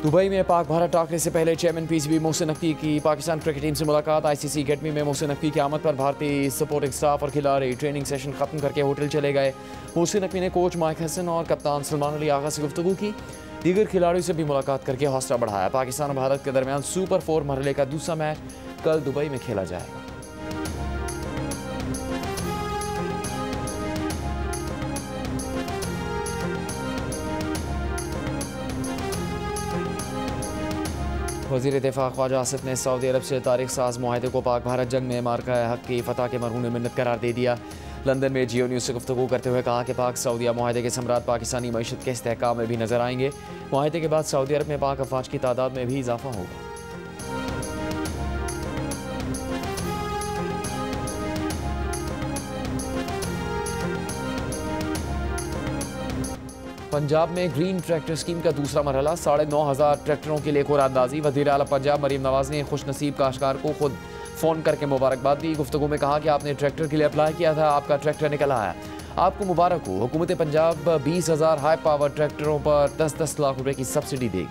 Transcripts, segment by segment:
Dubai में पाक भारत टाकरे से पहले चेयरमैन पीसीबी मोहसिन नकवी की पाकिस्तान क्रिकेट टीम से मुलाकात। आईसीसी अकेडमी में मोहसिन नकवी की आमद पर भारतीय सपोर्टिंग स्टाफ और खिलाड़ी ट्रेनिंग सेशन खत्म करके होटल चले गए। मोहसिन नकवी ने कोच माइक हसन और कप्तान सलमान अली आगा से गुफ्तगू की। दीगर खिलाड़ियों से भी मुलाकात करके हौसला बढ़ाया। पाकिस्तान और भारत के दरमियान सुपर 4 मरहले का दूसरा मैच कल दुबई में खेला जाएगा। वज़ीर दिफा ख्वाजा आसिफ ने सऊदी अरब से तारीख साज मुआहदे को पाक भारत जंग में मार्का हक की फतह के मरहून मिन्नत करार दे दिया। लंदन में जियो न्यूज़ से गुफ्तगू करते हुए कहा कि पाक सऊदिया मुआहदे के समरात पाकिस्तानी मईशत के इस्तेहकाम में भी नजर आएंगे। मुआहदे के बाद सऊदी अरब में पाक अफवाज की तादाद में भी इजाफा होगा। पंजाब में ग्रीन ट्रैक्टर स्कीम का दूसरा मरहला 9,500 ट्रैक्टरों के लिए कुरानंदाजी। वज़ीर आला पंजाब मरीम नवाज ने खुश नसीब काश्तकार को खुद फ़ोन करके मुबारकबाद दी। गुफ्तगू में कहा कि आपने ट्रैक्टर के लिए अप्लाई किया था, आपका ट्रैक्टर निकल आया, आपको मुबारक हो। हुकूमत पंजाब 20,000 हाई पावर ट्रैक्टरों पर 10-10 लाख रुपए की सब्सिडी देगी।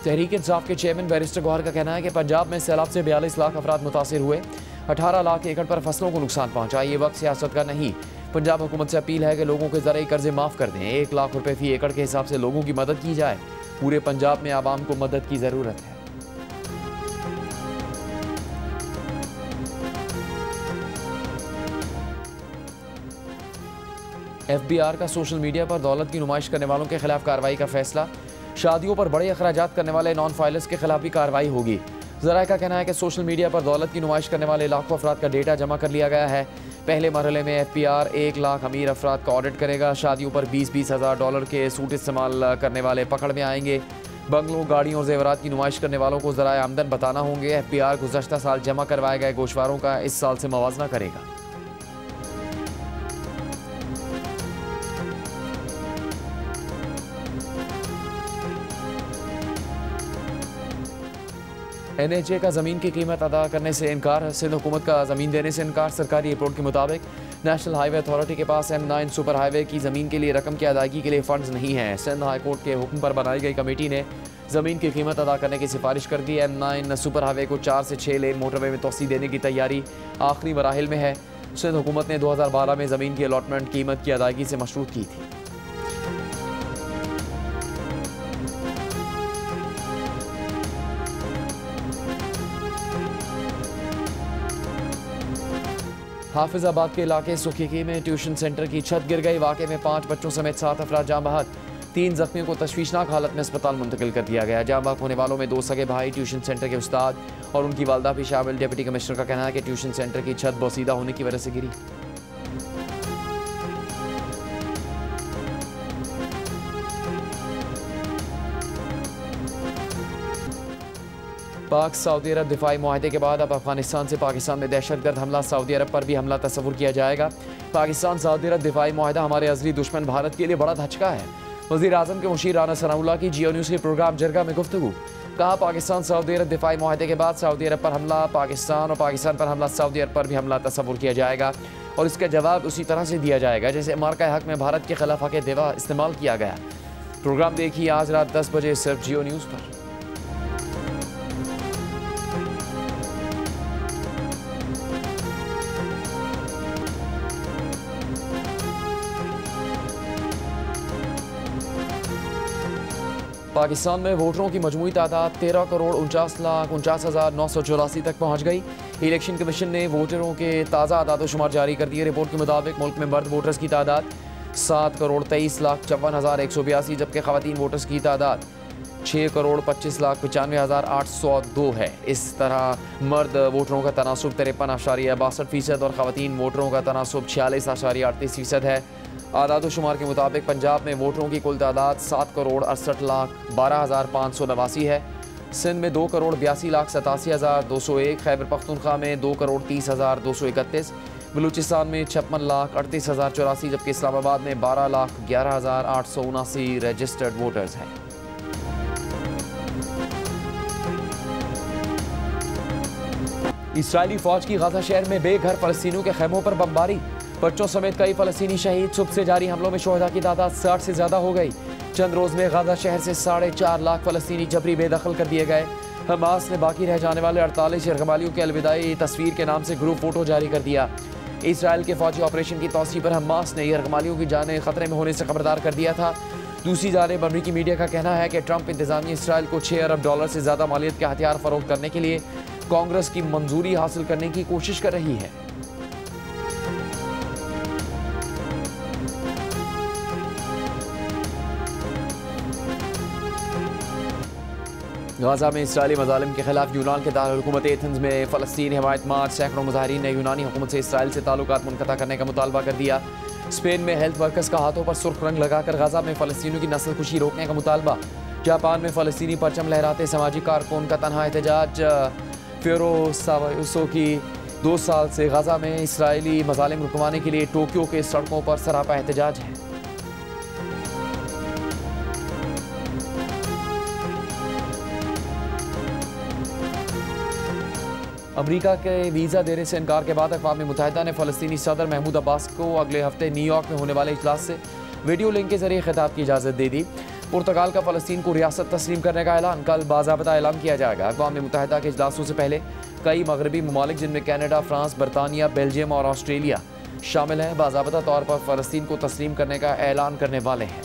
तहरीक इंसाफ के चेयरमैन बैरिस्टर गौहर का कहना है कि पंजाब में सैलाब से 42 लाख अफराद मुतासिर हुए, 18 लाख एकड़ पर फसलों को नुकसान पहुंचा। ये वक्त सियासत का नहीं। पंजाब हुकूमत से अपील है कि लोगों के ज़राई कर्जे माफ़ कर दें। 1 लाख रुपए फी एकड़ के हिसाब से लोगों की मदद की जाए। पूरे पंजाब में आवाम को मदद की ज़रूरत है। FBI का सोशल मीडिया पर दौलत की नुमाइश करने वालों के खिलाफ कार्रवाई का फैसला। शादियों पर बड़े अखराजात करने वाले नॉन फाइलर्स के खिलाफ भी कार्रवाई होगी। ज़राए का कहना है कि सोशल मीडिया पर दौलत की नुमाइश करने वाले लाखों अफराद का डेटा जमा कर लिया गया है। पहले मरहले में FBI 1 लाख अमीर अफराद का ऑडिट करेगा। शादियों पर 20-20 हज़ार डॉलर के सूट इस्तेमाल करने वाले पकड़ में आएंगे। बंगलों, गाड़ियों और जेवरात की नुमाइश करने वालों को ज़राए आमदन बताना होंगे। FBI गुज़श्ता साल जमा करवाए गए गोशवारों का इस साल से मवाजना करेगा। NHA का ज़मीन की कीमत अदा करने से इनकार। सिंध हुकूमत का ज़मीन देने से इनकार। सरकारी रिपोर्ट के मुताबिक नेशनल हाईवे अथॉरिटी के पास M9 सुपर हाईवे की ज़मीन के लिए रकम की अदायगी के लिए फ़ंड्स नहीं हैं। सिंध हाई कोर्ट के हुक्म पर बनाई गई कमेटी ने ज़मीन की कीमत अदा करने की सिफारिश कर दी। M9 सुपर हाईवे को 4 से 6 लेन मोटरवे में तोसी देने की तैयारी आखिरी मराहिल में है। सिंध हुकूमत ने 2012 में ज़मीन की अलॉटमेंट कीमत की अदायगी से मशरूत की थी। हाफिजाबाद के इलाके सुखीकी में ट्यूशन सेंटर की छत गिर गई। वाक़े में 5 बच्चों समेत 7 अफराद जाँ बहक। 3 जख्मियों को तशवीशनाक हालत में अस्पताल मुंतकिल कर दिया गया। जाँ बहक होने वालों में 2 सगे भाई, ट्यूशन सेंटर के उस्ताद और उनकी वालदा भी शामिल। डिप्टी कमिश्नर का कहना है कि ट्यूशन सेंटर की छत बोसीदा होने की वजह से गिरी। पाक सऊदी अरब दिफाई मुआहदे के बाद अब अफगानिस्तान से पाकिस्तान में दहशतगर्द हमला, सऊदी अरब पर भी हमला तस्वुर किया जाएगा। पाकिस्तान सऊदी अरब दिफाई मुआहदा हमारे अज़ली दुश्मन भारत के लिए बड़ा धचका है। वज़ीर आज़म के मुशीर राना सनाउल्लाह की जियो न्यूज़ के प्रोग्राम जरगा में गुफ्तगू। कहा, पाकिस्तान सऊदी अरब दिफाई मुआहदे के बाद सऊदी अरब पर हमला पाकिस्तान और पाकिस्तान पर हमला सऊदी अरब पर भी हमला तस्वुर किया जाएगा और इसका जवाब उसी तरह से दिया जाएगा जैसे मार्का हक में भारत के खिलाफ हक दिफा इस्तेमाल किया गया। प्रोग्राम देखिए आज रात 10 बजे सिर्फ जियो न्यूज़ पर। पाकिस्तान में वोटरों की मजमूई तादाद 13,49,49,984 तक पहुँच गई। इलेक्शन कमीशन ने वोटरों के ताज़ा आदादोशुमार जारी कर दिए। रिपोर्ट के मुताबिक मुल्क में मर्द वोटर्स की तादाद 7,23,54,182 जबकि ख़वातीन वोटर्स की तादाद 6,25,95,802 है। इस तरह मर्द वोटरों का तनासुब 53.62% और ख़वातीन वोटरों का तनासुब 46.38% है। आदादोशुमार के मुताबिक पंजाब में वोटरों की कुल तादाद 7,68,12,589 है। सिंध में 2,82,87,201, खैबर पख्तूनख्वा में 2,30,231, बलूचिस्तान में 56,38,084 जबकि इस्लामाबाद में 12,11,879 रजिस्टर्ड वोटर्स हैं। इसराइली फौज की गाजा शहर में बेघर फलस्तीनियों के खेमों पर बमबारी, बच्चों समेत कई फलस्तीनी शहीद। सुबह से जारी हमलों में शोहदा की तादाद 60 से ज्यादा हो गई। चंद रोज में गाजा शहर से 4.5 लाख फलस्तीनी जबरी बेदखल कर दिए गए। हमास ने बाकी रह जाने वाले 48 यरगमालियों के अलविदाई तस्वीर के नाम से ग्रुप फोटो जारी कर दिया। इसराइल के फौजी ऑपरेशन की तौसीह पर हमास ने यरगमालियों की जानें खतरे में होने से खबरदार कर दिया था। दूसरी जानिब अमरीकी मीडिया का कहना है कि ट्रंप इंतजामिया इसराइल को $6 अरब से ज्यादा मालियत के हथियार फरोख्त करने के लिए कांग्रेस की मंजूरी हासिल करने की कोशिश कर रही है। गाजा में इसराइली मजालिम के खिलाफ यूनान के दारुल-हुकूमत एथेंस में फ़लस्तीन हिमायत मार्च। सैकड़ों मुजाहिरीन ने यूनानी हुकूमत से इसराइल से ताल्लुकात मुनक़ता करने का मुतालबा कर दिया। स्पेन में हेल्थ वर्कर्स का हाथों पर सुर्ख रंग लगाकर गाजा में फ़लस्तीनियों की नस्लकुशी रोकने का मुतालबा। जापान में फ़लस्तीनी परचम लहराते समाजी कारकुन का तनहा एहतजाज। फिरोसावायोसो की 2 साल से गाजा में इसराइली मजालिम रुकवाने के लिए टोक्यो के सड़कों पर सरापा एहतजाज है। अमरीका के वीज़ा देने से इनकार के बाद अक़वाम मुत्तहिदा ने फ़लस्तीनी सदर महमूद अब्बास को अगले हफ्ते न्यूयॉर्क में होने वाले इजलास से वीडियो लिंक के जरिए खिताब की इजाज़त दे दी। पुर्तगाल का फ़लस्तीन को रियासत तस्लीम करने का ऐलान कल बाज़ाब्ता ऐलान किया जाएगा। अक़वाम मुत्तहिदा के इजलासों से पहले कई मगरबी ममालिक जिनमें कैनेडा, फ्रांस, बरतानिया, बेल्जियम और ऑस्ट्रेलिया शामिल हैं, बाज़ाब्ता तौर पर फ़लस्तीन को तस्लीम करने का ऐलान करने वाले हैं।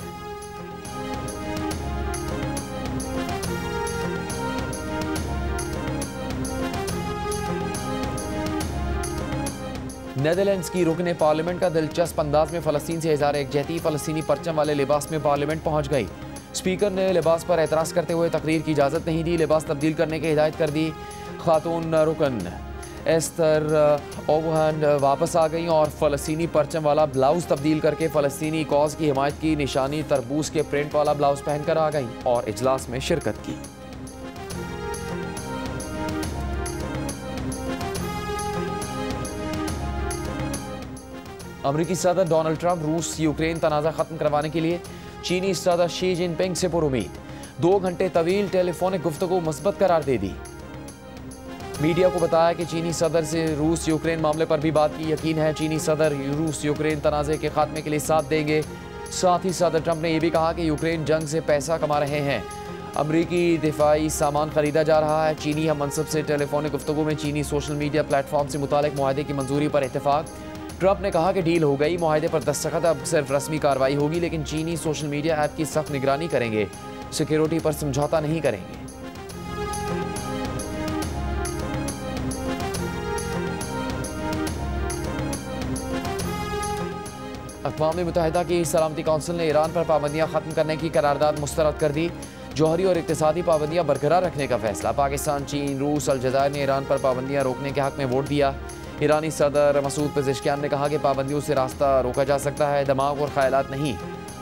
नेदरलैंड्स की रुकने पार्लियामेंट का दिलचस्प अंदाज में फ़लस्तीन से इज़हार एकजहती फ़लस्तीनी परचम वाले लिबास में पार्लियामेंट पहुंच गई। स्पीकर ने लिबास पर एतराज़ करते हुए तकरीर की इजाज़त नहीं दी, लिबास तब्दील करने की हिदायत कर दी। खातून रुकन एस्तर ओवहन वापस आ गई और फ़लस्तीनी परचम वाला ब्लाउज़ तब्दील करके फ़लस्तीनी कॉज की हिमायत की निशानी तरबूज के प्रिंट वाला ब्लाउज़ पहनकर आ गई और इजलास में शिरकत की। अमरीकी सदर डोनाल्ड ट्रंप रूस यूक्रेन तनाज़ा ख़त्म करवाने के लिए चीनी सदर शी जिनपिंग से पुरुमीद। 2 घंटे तवील टेलीफोनिक गुफ्तगू मुस्बत करार दे दी। मीडिया को बताया कि चीनी सदर से रूस यूक्रेन मामले पर भी बात की यकीन है। चीनी सदर रूस यूक्रेन तनाज़े के खात्मे के लिए साथ देंगे। साथ ही सदर ट्रंप ने यह भी कहा कि यूक्रेन जंग से पैसा कमा रहे हैं। अमरीकी दिफाई सामान खरीदा जा रहा है। चीनी हम मनसब से टेलीफोनिक गुफ्तगू में चीनी सोशल मीडिया प्लेटफॉर्म से मुतालिक मुआहदे की मंजूरी पर इत्तेफाक। ट्रंप ने कहा कि डील हो गई, मुआहदे पर दस्तखत, अब सिर्फ रस्मी कार्रवाई होगी, लेकिन चीनी सोशल मीडिया ऐप की सख्त निगरानी करेंगे, सिक्योरिटी पर समझौता नहीं करेंगे। अक़वाम मुत्तहिदा की सलामती कौंसिल ने ईरान पर पाबंदियाँ ख़त्म करने की करारदाद मुस्तरद कर दी। जौहरी और इक़्तिसादी पाबंदियाँ बरकरार रखने का फैसला। पाकिस्तान, चीन, रूस, अलजज़ायर ने ईरान पर पाबंदियाँ रोकने के हक़ में वोट दिया। ईरानी सदर मसूद पेज़ेश्कियान ने कहा कि पाबंदियों से रास्ता रोका जा सकता है, दिमाग और ख्यालात नहीं।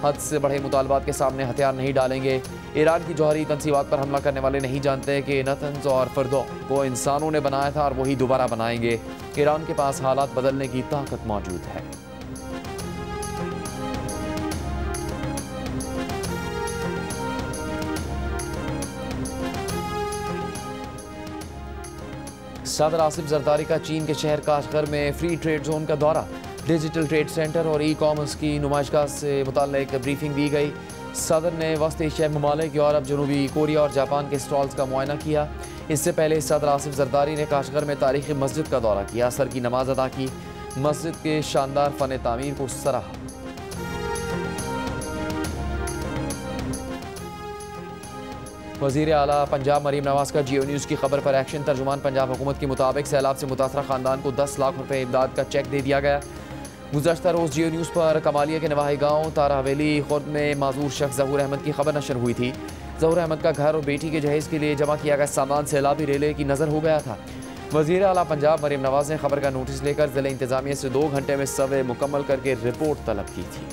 हद से बढ़े मुतालबात के सामने हथियार नहीं डालेंगे। ईरान की जौहरी तंसीबात पर हमला करने वाले नहीं जानते कि नतन्स और फर्दों को इंसानों ने बनाया था और वही दोबारा बनाएंगे। ईरान के पास हालात बदलने की ताकत मौजूद है। सदर आसिफ जरदारी का चीन के शहर काशगर में फ्री ट्रेड जोन का दौरा। डिजिटल ट्रेड सेंटर और ई कॉमर्स की नुमाइशगाह से मुताल्लिक ब्रीफिंग दी गई। सदर ने वस्त एशियाई ममालिक, यूरोप, जनूबी कोरिया और जापान के स्टॉल्स का मुआयना किया। इससे पहले सदर आसिफ जरदारी ने काशगर में तारीखी मस्जिद का दौरा किया, असर की नमाज अदा की, मस्जिद के शानदार फ़न तामीर को सराहा। वज़ीर आला पंजाब मरीम नवाज का जियो न्यूज़ की खबर पर एक्शन। तर्जुमान पंजाब हुकूमत के मुताबिक सैलाब से मुतासरा ख़ानदान को 10 लाख रुपए इमदाद का चेक दे दिया गया। गुज़श्ता रोज़ जियो न्यूज़ पर कमालिया के नवाही गाँव तारा हवेली खुर्द में माजूर शख्स ज़हूर अहमद की खबर नशर हुई थी। ज़हूर अहमद का घर और बेटी के जहेज़ के लिए जमा किया गया सामान सैलाबी रेलवे की नज़र हो गया था। वज़ीर आला पंजाब मरीम नवाज ने खबर का नोटिस लेकर ज़िला इंतज़ामिया से 2 घंटे में सर्वे मुकम्मल करके रिपोर्ट तलब की थी।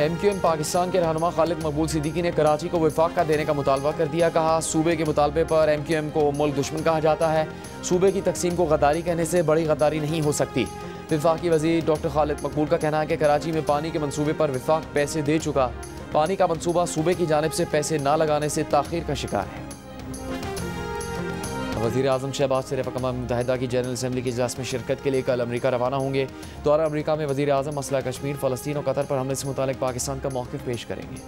MQM पाकिस्तान के रहनुमा खालिद मकबूल सिद्दीकी ने कराची को वफाक का देने का मुतालबा कर दिया। कहा, सूबे के मुतालबे पर MQM को मुल्क दुश्मन कहा जाता है। सूबे की तकसीम को गद्दारी कहने से बड़ी गद्दारी नहीं हो सकती। वफाकी वज़ीर डॉक्टर खालिद मकबूल का कहना है कि कराची में पानी के मंसूबे पर वफाक पैसे दे चुका, पानी का मंसूबा सूबे की जानिब से पैसे ना लगाने से ताख़ीर का शिकार है। वज़ीर आज़म शहबाज शरीफ अक़वाम मुत्तहिदा की जनरल असम्बली के इजलास में शिरकत के लिए कल अमरीका रवाना होंगे। दौरा अमरीका में वज़ीर आज़म मसला कश्मीर, फ़लस्तीन और कतर पर हमले से मुतालिक पाकिस्तान का मौक़िफ़ पेश करेंगे।